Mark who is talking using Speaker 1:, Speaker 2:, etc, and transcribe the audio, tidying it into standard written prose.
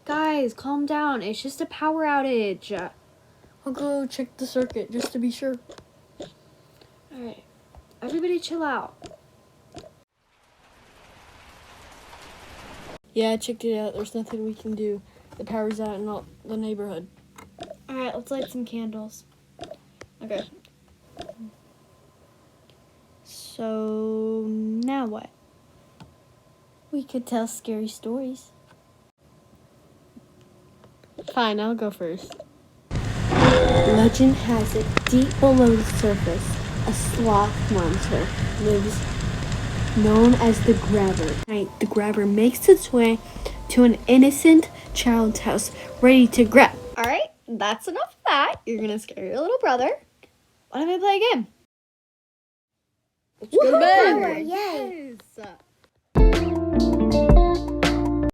Speaker 1: Guys, calm down. It's just a power outage.
Speaker 2: I'll go check the circuit just to be sure.
Speaker 1: Alright. Everybody chill out.
Speaker 2: Yeah, I checked it out. There's nothing we can do. The power's out in the neighborhood.
Speaker 1: Alright, let's light some candles. Okay. So, now what?
Speaker 2: We could tell scary stories. Fine, I'll go first. Legend has it, deep below the surface, a sloth monster lives known as the Grabber. Night, the Grabber makes its way to an innocent child's house, ready to grab.
Speaker 1: Alright, that's enough of that. You're gonna scare your little brother. Why don't we play a game?
Speaker 2: Let's go to bed.
Speaker 3: Yay!
Speaker 1: Yes.